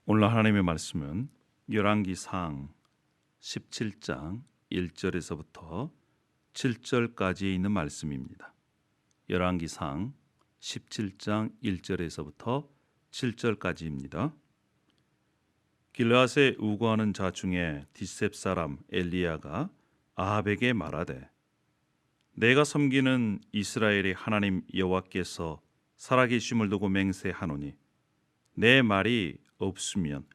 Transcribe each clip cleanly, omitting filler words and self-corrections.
오늘 하나님의 말씀은 열왕기상 17장 1절에서부터 7절까지에 있는 말씀입니다. 열왕기상 17장 1절에서부터 7절까지입니다. 길르앗에 우거하는 자 중에 디셉 사람 엘리야가 아합에게 말하되 내가 섬기는 이스라엘의 하나님 여호와께서 살아계심을 두고 맹세하노니 내 말이 없으면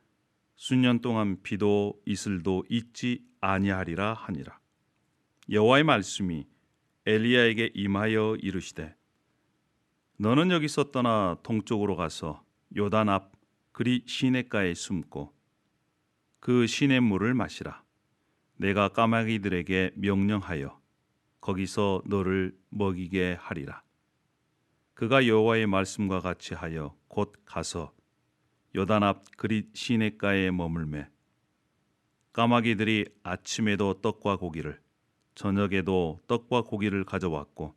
수년 동안 비도 이슬도 있지 아니하리라 하니라. 여호와의 말씀이 엘리야에게 임하여 이르시되 너는 여기서 떠나 동쪽으로 가서 요단 앞 그리 시냇가에 숨고 그 시냇물을 마시라. 내가 까마귀들에게 명령하여 거기서 너를 먹이게 하리라. 그가 여호와의 말씀과 같이 하여 곧 가서 요단 앞 그리 시냇가에 머물매 까마귀들이 아침에도 떡과 고기를 저녁에도 떡과 고기를 가져왔고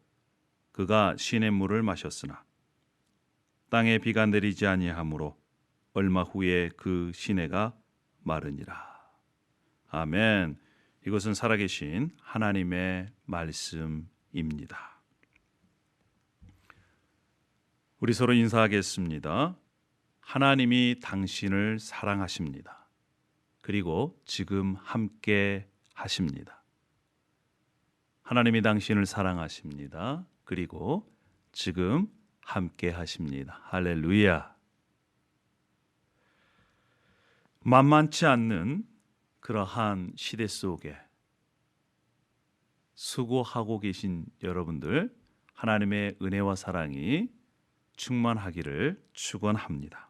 그가 시냇물을 마셨으나 땅에 비가 내리지 아니하므로 얼마 후에 그 시내가 마르니라. 아멘. 이것은 살아계신 하나님의 말씀입니다. 우리 서로 인사하겠습니다. 하나님이 당신을 사랑하십니다. 그리고 지금 함께 하십니다. 하나님이 당신을 사랑하십니다. 그리고 지금 함께 하십니다. 할렐루야. 만만치 않는 그러한 시대 속에 수고하고 계신 여러분들, 하나님의 은혜와 사랑이 충만하기를 축원합니다.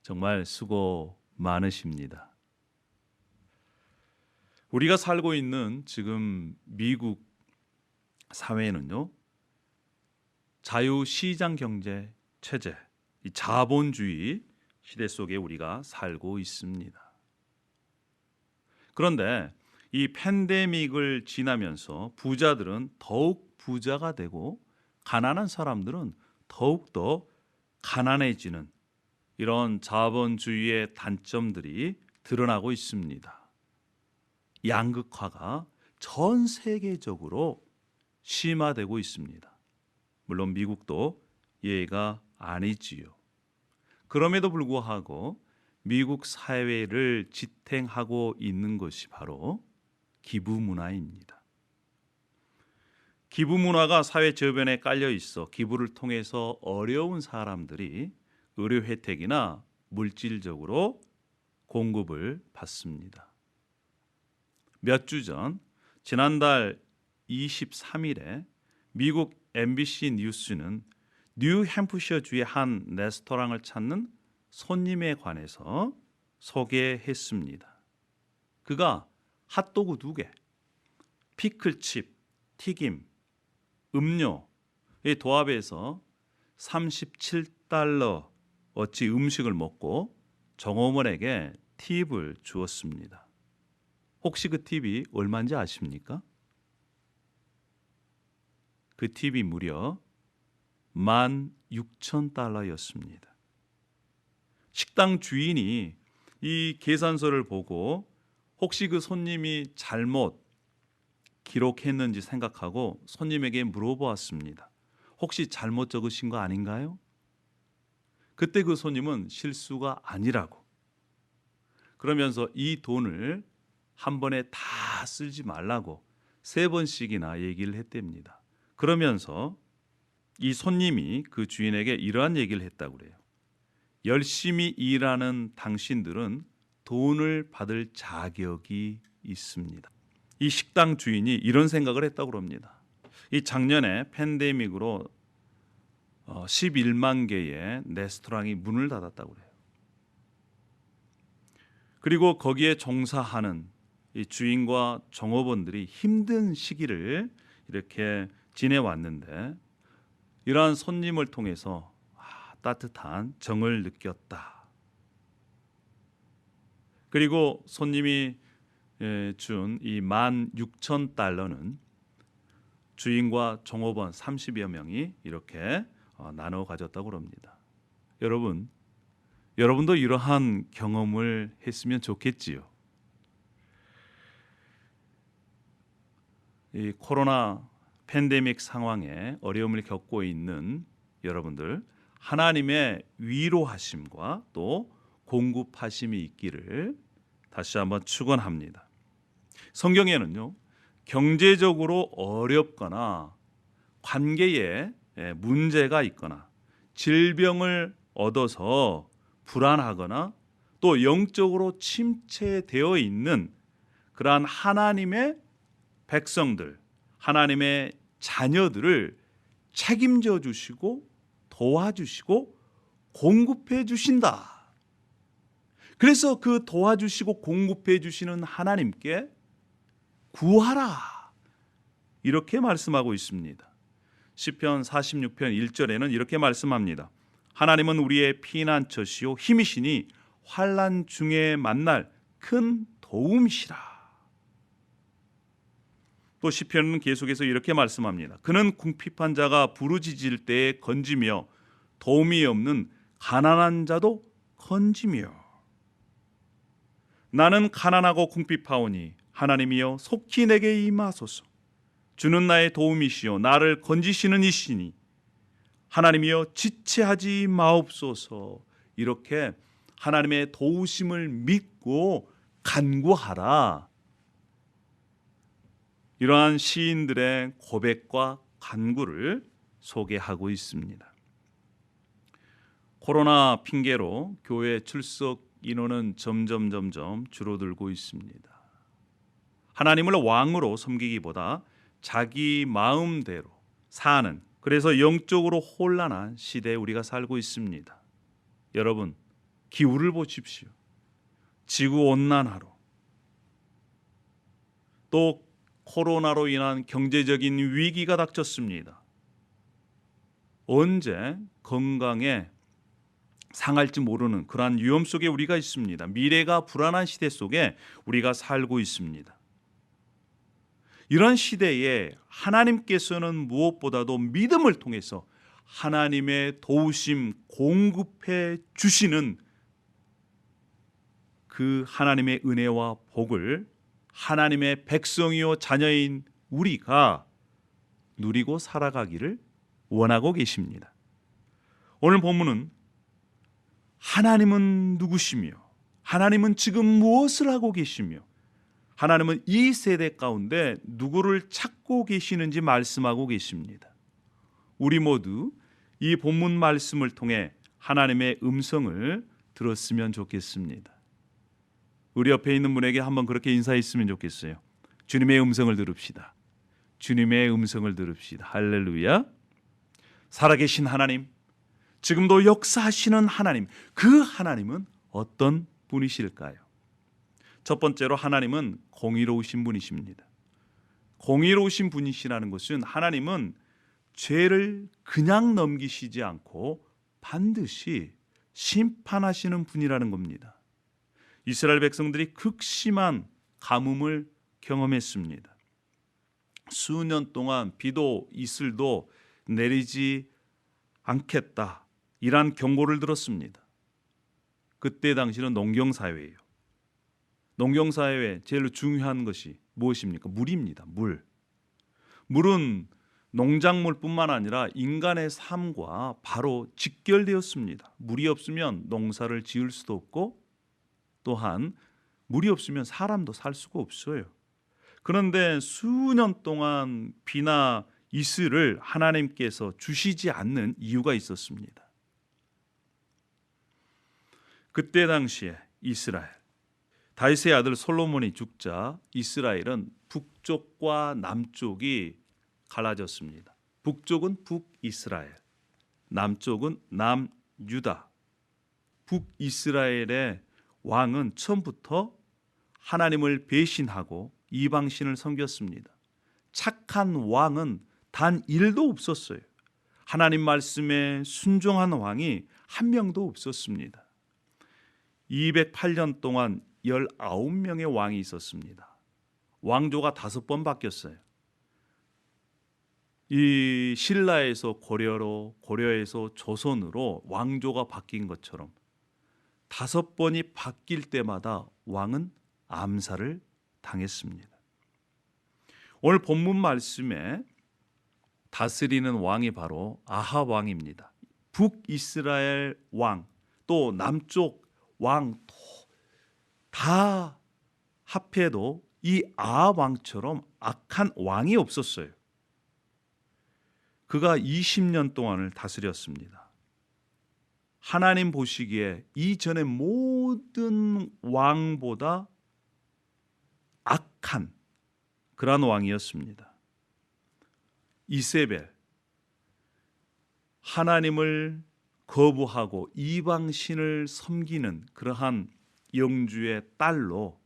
정말 수고 많으십니다. 우리가 살고 있는 지금 미국 사회는요, 자유시장 경제 체제, 이 자본주의 시대 속에 우리가 살고 있습니다. 그런데 이 팬데믹을 지나면서 부자들은 더욱 부자가 되고 가난한 사람들은 더욱더 가난해지는 이런 자본주의의 단점들이 드러나고 있습니다. 양극화가 전 세계적으로 심화되고 있습니다. 물론 미국도 예외가 아니지요. 그럼에도 불구하고 미국 사회를 지탱하고 있는 것이 바로 기부 문화입니다. 기부 문화가 사회 저변에 깔려 있어 기부를 통해서 어려운 사람들이 의료 혜택이나 물질적으로 공급을 받습니다. 몇 주 전 지난달 23일에 미국 MBC 뉴스는 뉴햄프셔주의 한 레스토랑을 찾는 손님에 관해서 소개했습니다. 그가 핫도그 2개, 피클칩, 튀김, 음료의 도합에서 $37 어치 음식을 먹고 종업원에게 팁을 주었습니다. 혹시 그 팁이 얼마인지 아십니까? 그 팁이 무려 $16,000였습니다. 식당 주인이 이 계산서를 보고 혹시 그 손님이 잘못 기록했는지 생각하고 손님에게 물어보았습니다. 혹시 잘못 적으신 거 아닌가요? 그때 그 손님은 실수가 아니라고, 그러면서 이 돈을 한 번에 다 쓰지 말라고 3번씩이나 얘기를 했답니다. 그러면서 이 손님이 그 주인에게 이러한 얘기를 했다고 그래요. 열심히 일하는 당신들은 돈을 받을 자격이 있습니다. 이 식당 주인이 이런 생각을 했다고 합니다. 이 작년에 팬데믹으로 11만 개의 레스토랑이 문을 닫았다고 그래요. 그리고 거기에 종사하는 이 주인과 종업원들이 힘든 시기를 이렇게 지내왔는데 이러한 손님을 통해서 따뜻한 정을 느꼈다. 그리고 손님이 준 이 $16,000는 주인과 종업원 30여 명이 이렇게 나눠 가졌다고 합니다. 여러분 여러분도 이러한 경험을 했으면 좋겠지요. 이 코로나 팬데믹 상황에 어려움을 겪고 있는 여러분들, 하나님의 위로하심과 또 공급하심이 있기를 다시 한번 축원합니다. 성경에는요, 경제적으로 어렵거나 관계에 문제가 있거나 질병을 얻어서 불안하거나 또 영적으로 침체되어 있는 그러한 하나님의 백성들, 하나님의 자녀들을 책임져 주시고 도와주시고 공급해 주신다. 그래서 그 도와주시고 공급해 주시는 하나님께 구하라, 이렇게 말씀하고 있습니다. 시편 46편 1절에는 이렇게 말씀합니다. 하나님은 우리의 피난처시요 힘이시니 환난 중에 만날 큰 도움이시라. 또 시편은 계속해서 이렇게 말씀합니다. 그는 궁핍한 자가 부르짖을 때에 건지며 도움이 없는 가난한 자도 건지며. 나는 가난하고 궁핍하오니 하나님이여 속히 내게 임하소서. 주는 나의 도움이시요 나를 건지시는 이시니 하나님이여 지체하지 마옵소서. 이렇게 하나님의 도우심을 믿고 간구하라. 이러한 시인들의 고백과 간구를 소개하고 있습니다. 코로나 핑계로 교회 출석 인원은 점점 줄어들고 있습니다. 하나님을 왕으로 섬기기보다 자기 마음대로 사는, 그래서 영적으로 혼란한 시대에 우리가 살고 있습니다. 여러분, 기후를 보십시오. 지구온난화로, 또 코로나로 인한 경제적인 위기가 닥쳤습니다. 언제 건강에 상할지 모르는 그러한 위험 속에 우리가 있습니다. 미래가 불안한 시대 속에 우리가 살고 있습니다. 이런 시대에 하나님께서는 무엇보다도 믿음을 통해서 하나님의 도우심 공급해 주시는 그 하나님의 은혜와 복을 하나님의 백성이요 자녀인 우리가 누리고 살아가기를 원하고 계십니다. 오늘 본문은 하나님은 누구시며 하나님은 지금 무엇을 하고 계시며 하나님은 이 세대 가운데 누구를 찾고 계시는지 말씀하고 계십니다. 우리 모두 이 본문 말씀을 통해 하나님의 음성을 들었으면 좋겠습니다. 우리 옆에 있는 분에게 한번 그렇게 인사했으면 좋겠어요. 주님의 음성을 들읍시다. 주님의 음성을 들읍시다. 할렐루야. 살아계신 하나님, 지금도 역사하시는 하나님, 그 하나님은 어떤 분이실까요? 첫 번째로 하나님은 공의로우신 분이십니다. 공의로우신 분이시라는 것은 하나님은 죄를 그냥 넘기시지 않고 반드시 심판하시는 분이라는 겁니다. 이스라엘 백성들이 극심한 가뭄을 경험했습니다. 수년 동안 비도 이슬도 내리지 않겠다, 이란 경고를 들었습니다. 그때 당시는 농경사회예요. 농경사회에 제일 중요한 것이 무엇입니까? 물입니다. 물은 농작물뿐만 아니라 인간의 삶과 바로 직결되었습니다. 물이 없으면 농사를 지을 수도 없고 또한 물이 없으면 사람도 살 수가 없어요. 그런데 수년 동안 비나 이슬을 하나님께서 주시지 않는 이유가 있었습니다. 그때 당시에 이스라엘, 다윗의 아들 솔로몬이 죽자 이스라엘은 북쪽과 남쪽이 갈라졌습니다. 북쪽은 북이스라엘, 남쪽은 남유다. 북이스라엘의 왕은 처음부터 하나님을 배신하고 이방신을 섬겼습니다. 착한 왕은 단 1도 없었어요. 하나님 말씀에 순종한 왕이 한 명도 없었습니다. 208년 동안 19명의 왕이 있었습니다. 왕조가 5번 바뀌었어요. 이 신라에서 고려로, 고려에서 조선으로 왕조가 바뀐 것처럼 5번이 바뀔 때마다 왕은 암살을 당했습니다. 오늘 본문 말씀에 다스리는 왕이 바로 아합 왕입니다. 북이스라엘 왕, 또 남쪽 왕 다 합해도 이 아합 왕처럼 악한 왕이 없었어요. 그가 20년 동안을 다스렸습니다. 하나님 보시기에 이전의 모든 왕보다 악한 그러한 왕이었습니다. 이세벨, 하나님을 거부하고 이방신을 섬기는 그러한 영주의 딸로,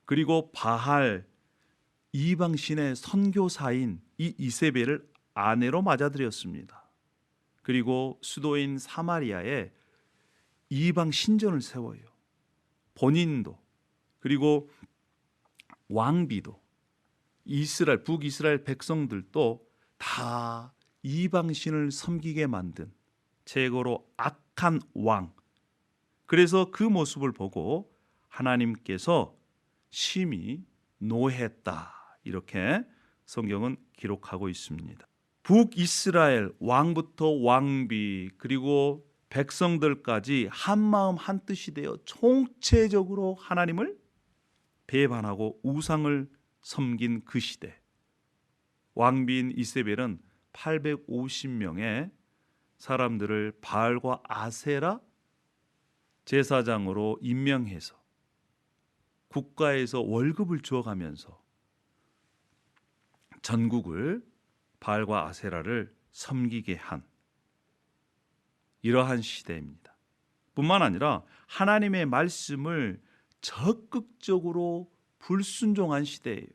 그리고 바할 이방신의 선교사인 이 이세벨을 아내로 맞아들였습니다. 그리고 수도인 사마리아에 이방 신전을 세워요. 본인도 그리고 왕비도 북이스라엘 백성들도 다 이방신을 섬기게 만든 최고로 악한 왕. 그래서 그 모습을 보고 하나님께서 심히 노했다, 이렇게 성경은 기록하고 있습니다. 북이스라엘 왕부터 왕비 그리고 백성들까지 한마음 한뜻이 되어 총체적으로 하나님을 배반하고 우상을 섬긴 그 시대, 왕비인 이세벨은 850명의 사람들을 바알과 아세라 제사장으로 임명해서 국가에서 월급을 주어가면서 전국을 바알과 아세라를 섬기게 한 이러한 시대입니다. 뿐만 아니라 하나님의 말씀을 적극적으로 불순종한 시대예요.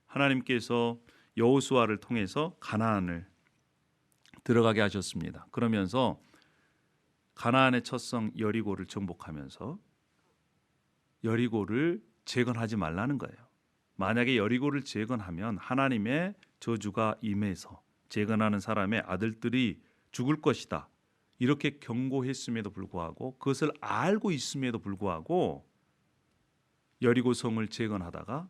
하나님께서 여호수아를 통해서 가나안을 들어가게 하셨습니다. 그러면서 가나안의 첫성 여리고를 정복하면서 여리고를 재건하지 말라는 거예요. 만약에 여리고를 재건하면 하나님의 저주가 임해서 재건하는 사람의 아들들이 죽을 것이다, 이렇게 경고했음에도 불구하고, 그것을 알고 있음에도 불구하고 여리고 성을 재건하다가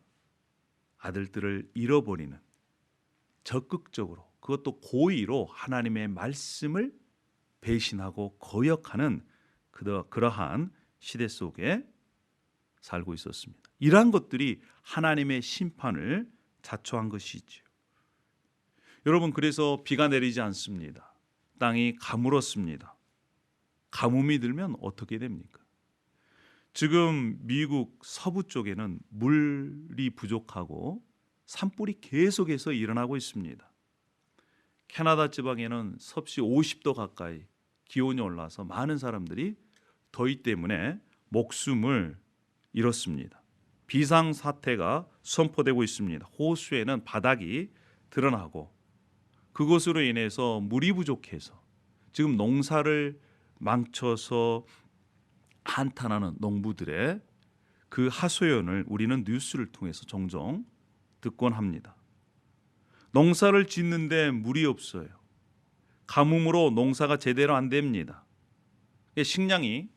아들들을 잃어버리는, 적극적으로, 그것도 고의로 하나님의 말씀을 배신하고 거역하는 그러한 시대 속에 살고 있었습니다. 이러한 것들이 하나님의 심판을 자초한 것이지요. 여러분, 그래서 비가 내리지 않습니다. 땅이 가물었습니다. 가뭄이 들면 어떻게 됩니까? 지금 미국 서부 쪽에는 물이 부족하고 산불이 계속해서 일어나고 있습니다. 캐나다 지방에는 섭씨 50도 가까이 기온이 올라서 많은 사람들이 더위 때문에 목숨을 잃었습니다. 비상사태가 선포되고 있습니다. 호수에는 바닥이 드러나고 그것으로 인해서 물이 부족해서 지금 농사를 망쳐서 한탄하는 농부들의 그 하소연을 우리는 뉴스를 통해서 종종 듣곤 합니다. 농사를 짓는데 물이 없어요. 가뭄으로 농사가 제대로 안 됩니다. 식량이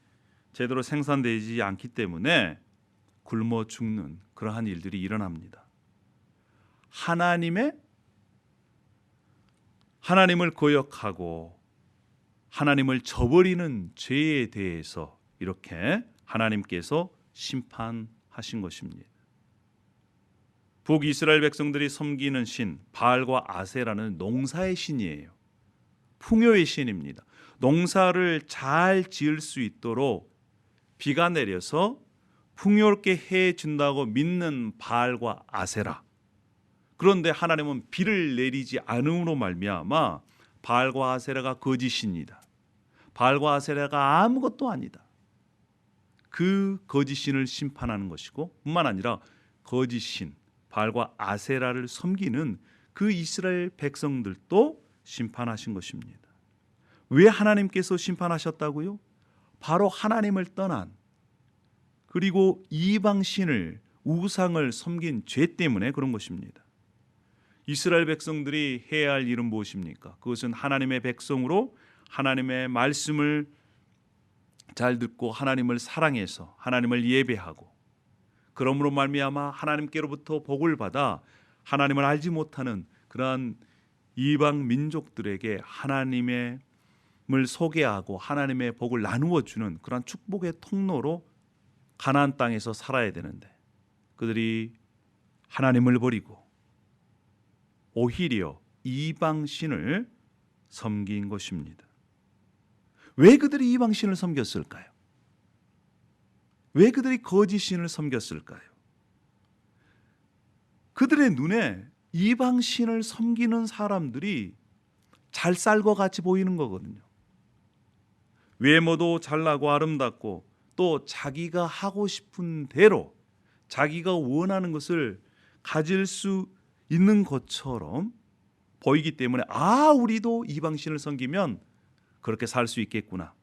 제대로 생산되지 않기 때문에 굶어 죽는 그러한 일들이 일어납니다. 하나님을 거역하고 하나님을 저버리는 죄에 대해서 이렇게 하나님께서 심판하신 것입니다. 북이스라엘 백성들이 섬기는 신 바알과 아세라는 농사의 신이에요. 풍요의 신입니다. 농사를 잘 지을 수 있도록 비가 내려서 풍요롭게 해준다고 믿는 바알과 아세라. 그런데 하나님은 비를 내리지 않음으로 말미암아 바알과 아세라가 거짓신이다, 바알과 아세라가 아무것도 아니다, 그 거짓신을 심판하는 것이고, 뿐만 아니라 거짓신 바알과 아세라를 섬기는 그 이스라엘 백성들도 심판하신 것입니다. 왜 하나님께서 심판하셨다고요? 바로 하나님을 떠난, 그리고 이방신을, 우상을 섬긴 죄 때문에 그런 것입니다. 이스라엘 백성들이 해야 할 일은 무엇입니까? 그것은 하나님의 백성으로 하나님의 말씀을 잘 듣고 하나님을 사랑해서 하나님을 예배하고 그러므로 말미암아 하나님께로부터 복을 받아 하나님을 알지 못하는 그러한 이방 민족들에게 하나님을 소개하고 하나님의 복을 나누어 주는 그러한 축복의 통로로 가나안 땅에서 살아야 되는데 그들이 하나님을 버리고 오히려 이방 신을 섬긴 것입니다. 왜 그들이 이방 신을 섬겼을까요? 왜 그들이 거짓 신을 섬겼을까요? 그들의 눈에 이방 신을 섬기는 사람들이 잘 살고 같이 보이는 거거든요. 외모도 잘나고 아름답고 또 자기가 하고 싶은 대로 자기가 원하는 것을 가질 수 있는 것처럼 보이기 때문에 우리도 이방 신을 섬기면 그렇게 살 수 있겠구나.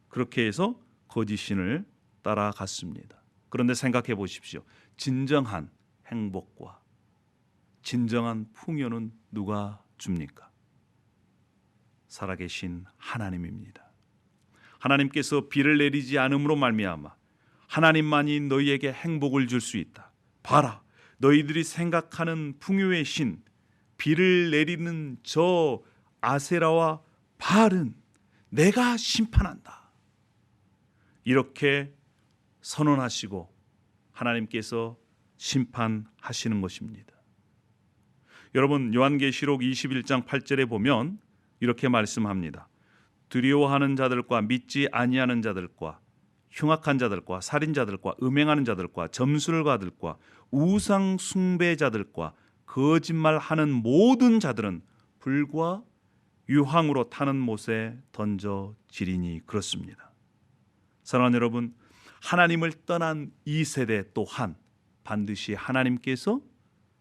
그렇게 해서 거짓 신을 따라갔습니다. 그런데 생각해 보십시오. 진정한 행복과 진정한 풍요는 누가 줍니까? 살아계신 하나님입니다. 하나님께서 비를 내리지 않음으로 말미암아 하나님만이 너희에게 행복을 줄 수 있다. 봐라, 너희들이 생각하는 풍요의 신, 비를 내리는 저 아세라와 바알은 내가 심판한다. 이렇게 선언하시고 하나님께서 심판하시는 것입니다. 여러분, 요한계시록 21장 8절에 보면 이렇게 말씀합니다. 두려워하는 자들과 믿지 아니하는 자들과 흉악한 자들과 살인자들과 음행하는 자들과 점술가들과 우상 숭배자들과 거짓말하는 모든 자들은 불과 유황으로 타는 못에 던져지리니 그렇습니다. 사랑하는 여러분, 하나님을 떠난 이 세대 또한 반드시 하나님께서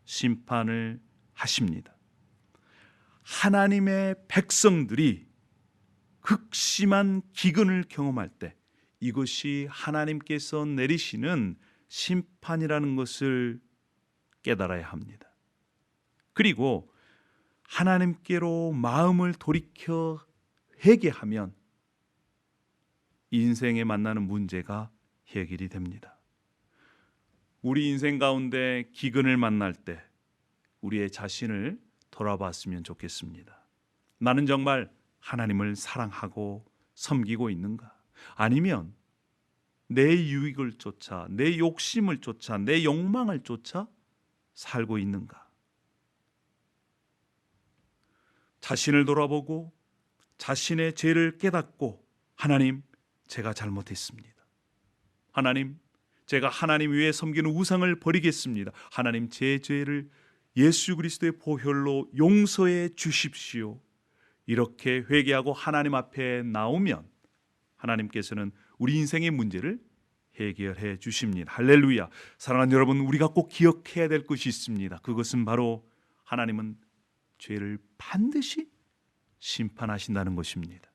심판을 하십니다. 하나님의 백성들이 극심한 기근을 경험할 때 이것이 하나님께서 내리시는 심판이라는 것을 깨달아야 합니다. 그리고 하나님께로 마음을 돌이켜 회개하면 인생에 만나는 문제가 해결이 됩니다. 우리 인생 가운데 기근을 만날 때 우리의 자신을 돌아봤으면 좋겠습니다. 나는 정말 하나님을 사랑하고 섬기고 있는가? 아니면 내 유익을 쫓아, 내 욕심을 쫓아, 내 욕망을 쫓아 살고 있는가? 자신을 돌아보고 자신의 죄를 깨닫고 하나님, 제가 잘못했습니다. 하나님, 제가 하나님 위에 섬기는 우상을 버리겠습니다. 하나님, 제 죄를 예수 그리스도의 보혈로 용서해 주십시오. 이렇게 회개하고 하나님 앞에 나오면 하나님께서는 우리 인생의 문제를 해결해 주십니다. 할렐루야. 사랑하는 여러분, 우리가 꼭 기억해야 될 것이 있습니다. 그것은 바로 하나님은 죄를 반드시 심판하신다는 것입니다.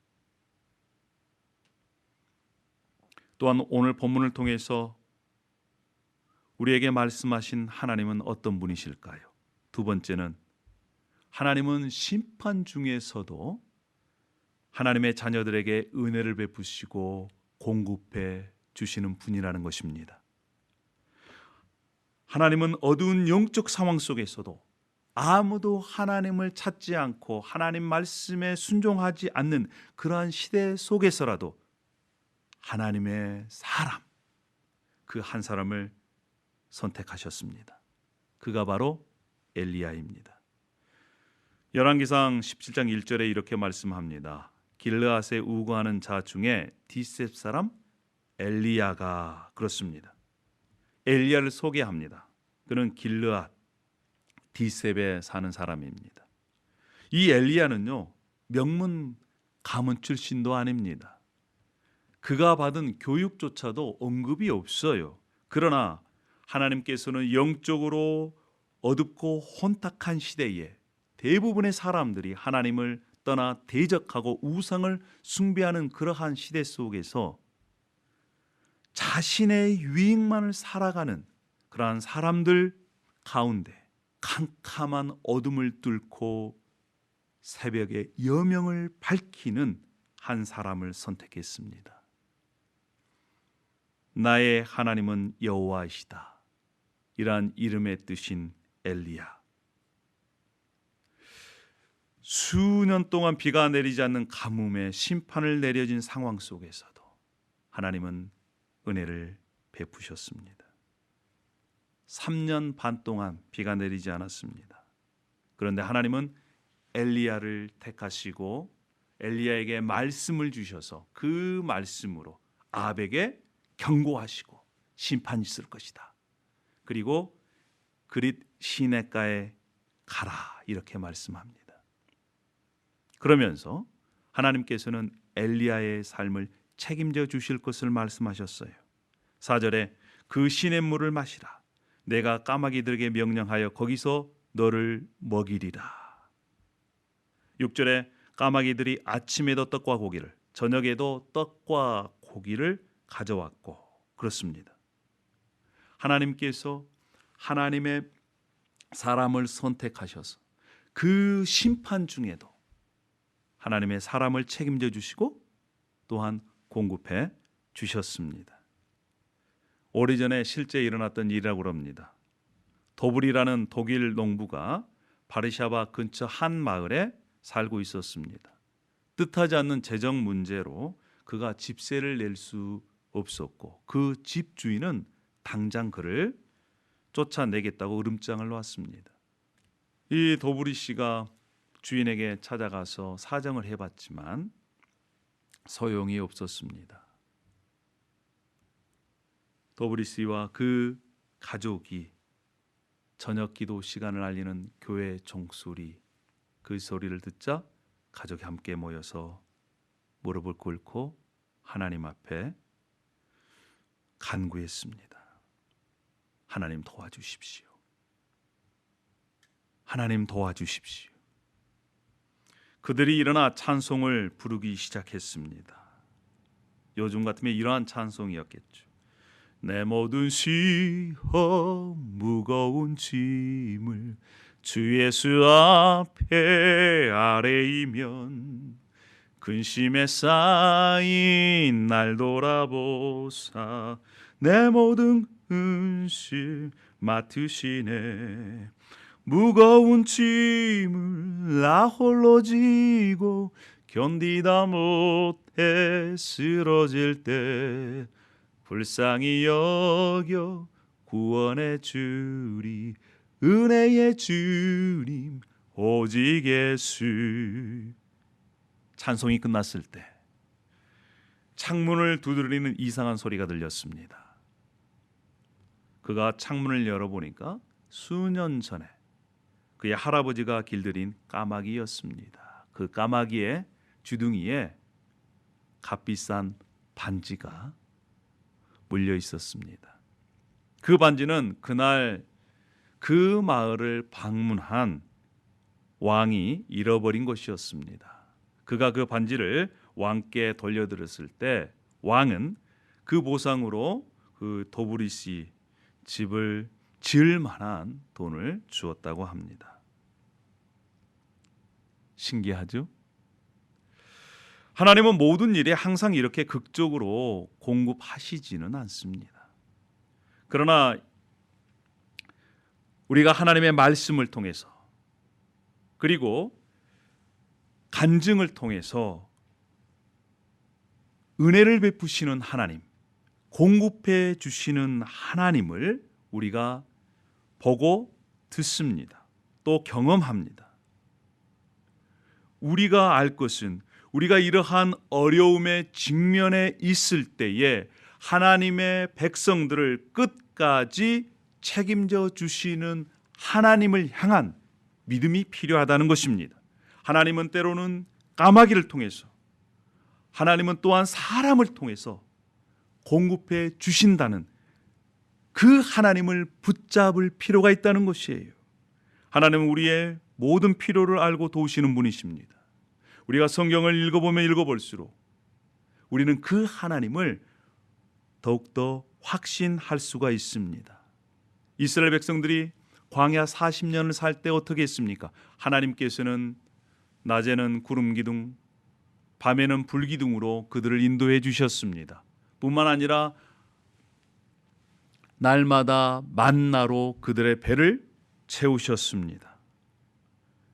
또한 오늘 본문을 통해서 우리에게 말씀하신 하나님은 어떤 분이실까요? 두 번째는 하나님은 심판 중에서도 하나님의 자녀들에게 은혜를 베푸시고 공급해 주시는 분이라는 것입니다. 하나님은 어두운 영적 상황 속에서도 아무도 하나님을 찾지 않고 하나님 말씀에 순종하지 않는 그러한 시대 속에서라도 하나님의 사람, 그 한 사람을 선택하셨습니다. 그가 바로 엘리야입니다. 열왕기상 17장 1절에 이렇게 말씀합니다. 길르앗에 우거하는 자 중에 디셉 사람 엘리야가 그렇습니다. 엘리야를 소개합니다. 그는 길르앗 디셉에 사는 사람입니다. 이 엘리야는요, 명문 가문 출신도 아닙니다. 그가 받은 교육조차도 언급이 없어요. 그러나 하나님께서는 영적으로 어둡고 혼탁한 시대에 대부분의 사람들이 하나님을 떠나 대적하고 우상을 숭배하는 그러한 시대 속에서 자신의 유익만을 살아가는 그러한 사람들 가운데 캄캄한 어둠을 뚫고 새벽에 여명을 밝히는 한 사람을 선택했습니다. 나의 하나님은 여호와이시다. 이러한 이름의 뜻인 엘리야. 수년 동안 비가 내리지 않는 가뭄에 심판을 내려진 상황 속에서도 하나님은 은혜를 베푸셨습니다. 3년 반 동안 비가 내리지 않았습니다. 그런데 하나님은 엘리야를 택하시고 엘리야에게 말씀을 주셔서 그 말씀으로 아합에게 경고하시고 심판이 있을 것이다. 그리고 그릿 시내가에 가라 이렇게 말씀합니다. 그러면서 하나님께서는 엘리야의 삶을 책임져 주실 것을 말씀하셨어요. 4절에 그 시냇물을 마시라. 내가 까마귀들에게 명령하여 거기서 너를 먹이리라. 6절에 까마귀들이 아침에도 떡과 고기를 저녁에도 떡과 고기를 가져왔고 그렇습니다. 하나님께서 하나님의 사람을 선택하셔서 그 심판 중에도 하나님의 사람을 책임져 주시고 또한 공급해 주셨습니다. 오래전에 실제 일어났던 일이라고 합니다. 도블이라는 독일 농부가 바르샤바 근처 한 마을에 살고 있었습니다. 뜻하지 않는 재정 문제로 그가 집세를 낼 수 없었고 그 집 주인은 당장 그를 쫓아내겠다고 으름장을 놨습니다. 이 도브리 씨가 주인에게 찾아가서 사정을 해봤지만 소용이 없었습니다. 도브리 씨와 그 가족이 저녁 기도 시간을 알리는 교회 종소리, 그 소리를 듣자 가족이 함께 모여서 무릎을 꿇고 하나님 앞에 간구했습니다. 하나님 도와주십시오. 하나님 도와주십시오. 그들이 일어나 찬송을 부르기 시작했습니다. 요즘 같으면 이러한 찬송이었겠죠. 내 모든 시험 무거운 짐을 주 예수 앞에 아뢰이면 근심에 쌓인 날 돌아보사 내 모든 근심 맡으시네. 무거운 짐을 나 홀로 지고 견디다 못해 쓰러질 때 불쌍히 여겨 구원해 주리 은혜의 주님 오직 예수. 찬송이 끝났을 때 창문을 두드리는 이상한 소리가 들렸습니다. 그가 창문을 열어보니까 수년 전에 그의 할아버지가 길들인 까마귀였습니다. 그 까마귀의 주둥이에 값비싼 반지가 물려 있었습니다. 그 반지는 그날 그 마을을 방문한 왕이 잃어버린 것이었습니다. 그가 그 반지를 왕께 돌려드렸을 때 왕은 그 보상으로 그 도브리 씨 집을 지을 만한 돈을 주었다고 합니다. 신기하죠? 하나님은 모든 일에 항상 이렇게 극적으로 공급하시지는 않습니다. 그러나 우리가 하나님의 말씀을 통해서 그리고 간증을 통해서 은혜를 베푸시는 하나님, 공급해 주시는 하나님을 우리가 보고 듣습니다. 또 경험합니다. 우리가 알 것은 우리가 이러한 어려움에 직면해 있을 때에 하나님의 백성들을 끝까지 책임져 주시는 하나님을 향한 믿음이 필요하다는 것입니다. 하나님은 때로는 까마귀를 통해서, 하나님은 또한 사람을 통해서 공급해 주신다는 그 하나님을 붙잡을 필요가 있다는 것이에요. 하나님은 우리의 모든 필요를 알고 도우시는 분이십니다. 우리가 성경을 읽어보면 읽어볼수록 우리는 그 하나님을 더욱더 확신할 수가 있습니다. 이스라엘 백성들이 광야 40년을 살 때 어떻게 했습니까? 하나님께서는 낮에는 구름 기둥, 밤에는 불 기둥으로 그들을 인도해 주셨습니다. 뿐만 아니라 날마다 만나로 그들의 배를 채우셨습니다.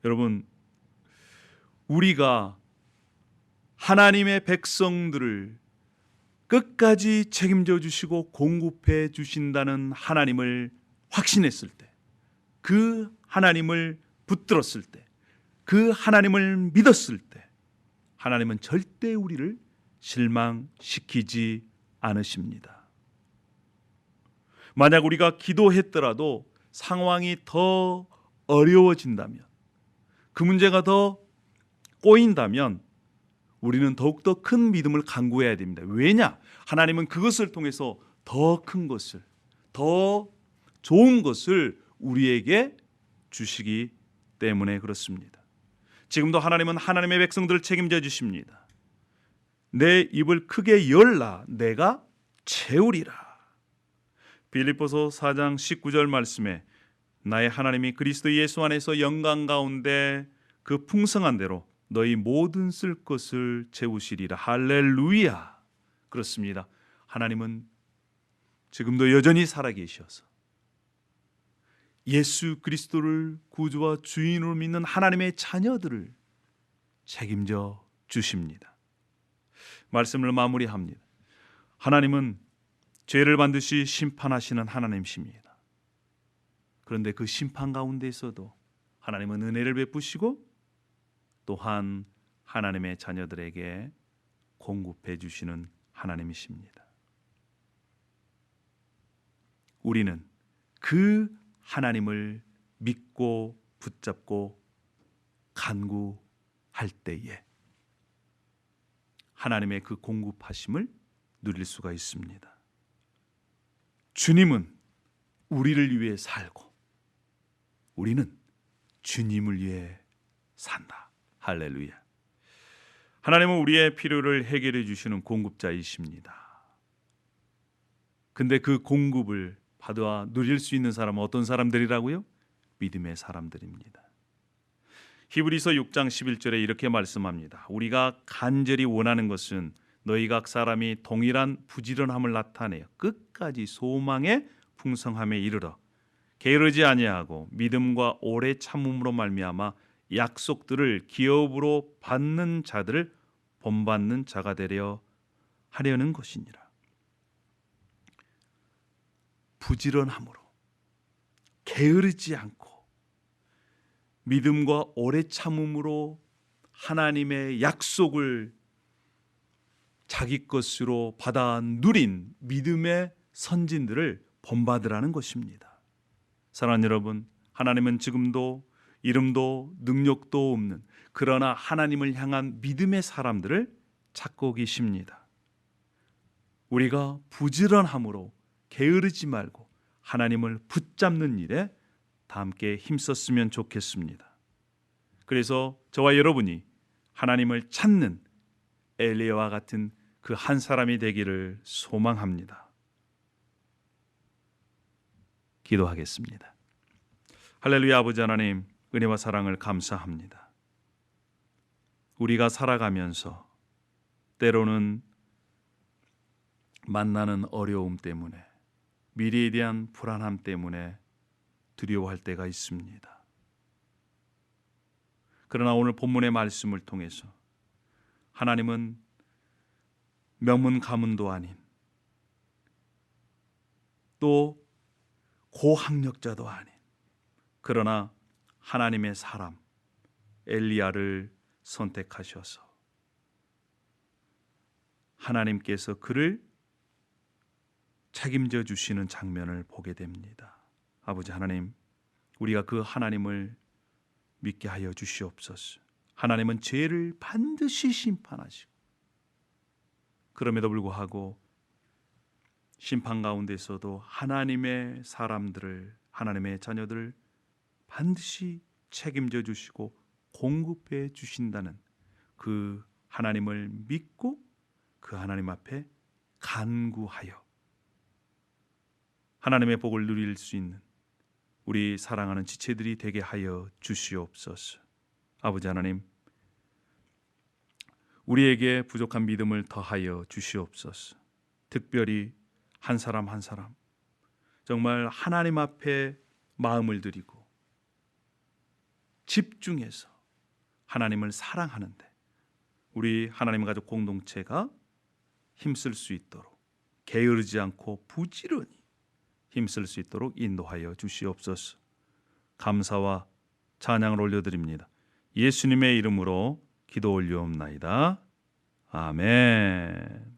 여러분, 우리가 하나님의 백성들을 끝까지 책임져 주시고 공급해 주신다는 하나님을 확신했을 때, 그 하나님을 붙들었을 때, 그 하나님을 믿었을 때, 하나님은 절대 우리를 실망시키지 않으십니다. 만약 우리가 기도했더라도 상황이 더 어려워진다면, 그 문제가 더 꼬인다면 우리는 더욱더 큰 믿음을 간구해야 됩니다. 왜냐? 하나님은 그것을 통해서 더 큰 것을, 더 좋은 것을 우리에게 주시기 때문에 그렇습니다. 지금도 하나님은 하나님의 백성들을 책임져 주십니다. 내 입을 크게 열라 내가 채우리라. 빌립보서 4장 19절 말씀에 나의 하나님이 그리스도 예수 안에서 영광 가운데 그 풍성한 대로 너희 모든 쓸 것을 채우시리라. 할렐루야. 그렇습니다. 하나님은 지금도 여전히 살아계셔서 예수 그리스도를 구주와 주인으로 믿는 하나님의 자녀들을 책임져 주십니다. 말씀을 마무리합니다. 하나님은 죄를 반드시 심판하시는 하나님이십니다. 그런데 그 심판 가운데에서도 하나님은 은혜를 베푸시고 또한 하나님의 자녀들에게 공급해 주시는 하나님이십니다. 우리는 그 하나님을 믿고 붙잡고 간구할 때에 하나님의 그 공급하심을 누릴 수가 있습니다. 주님은 우리를 위해 살고 우리는 주님을 위해 산다. 할렐루야. 하나님은 우리의 필요를 해결해 주시는 공급자이십니다. 근데 그 공급을 받아 누릴 수 있는 사람은 어떤 사람들이라고요? 믿음의 사람들입니다. 히브리서 6장 11절에 이렇게 말씀합니다. 우리가 간절히 원하는 것은 너희 각 사람이 동일한 부지런함을 나타내어 끝까지 소망의 풍성함에 이르러 게으르지 아니하고 믿음과 오래 참음으로 말미암아 약속들을 기업으로 받는 자들을 본받는 자가 되려 하려는 것이니라. 부지런함으로 게으르지 않고 믿음과 오래 참음으로 하나님의 약속을 자기 것으로 받아 누린 믿음의 선진들을 본받으라는 것입니다. 사랑하는 여러분, 하나님은 지금도 이름도 능력도 없는 그러나 하나님을 향한 믿음의 사람들을 찾고 계십니다. 우리가 부지런함으로 게으르지 말고 하나님을 붙잡는 일에 다 함께 힘썼으면 좋겠습니다. 그래서 저와 여러분이 하나님을 찾는 엘리야와 같은 그 한 사람이 되기를 소망합니다. 기도하겠습니다. 할렐루야. 아버지 하나님, 은혜와 사랑을 감사합니다. 우리가 살아가면서 때로는 만나는 어려움 때문에, 미래에 대한 불안함 때문에 두려워할 때가 있습니다. 그러나 오늘 본문의 말씀을 통해서 하나님은 명문 가문도 아닌 또 고학력자도 아닌 그러나 하나님의 사람 엘리야를 선택하셔서 하나님께서 그를 책임져 주시는 장면을 보게 됩니다. 아버지 하나님, 우리가 그 하나님을 믿게 하여 주시옵소서. 하나님은 죄를 반드시 심판하시고 그럼에도 불구하고 심판 가운데서도 하나님의 사람들을, 하나님의 자녀들을 반드시 책임져 주시고 공급해 주신다는 그 하나님을 믿고 그 하나님 앞에 간구하여 하나님의 복을 누릴 수 있는 우리 사랑하는 지체들이 되게 하여 주시옵소서. 아버지 하나님, 우리에게 부족한 믿음을 더하여 주시옵소서. 특별히 한 사람 한 사람 정말 하나님 앞에 마음을 드리고 집중해서 하나님을 사랑하는데 우리 하나님 가족 공동체가 힘쓸 수 있도록 게으르지 않고 부지런히 힘쓸 수 있도록 인도하여 주시옵소서. 감사와 찬양을 올려드립니다. 예수님의 이름으로 기도 올려옵나이다. 아멘.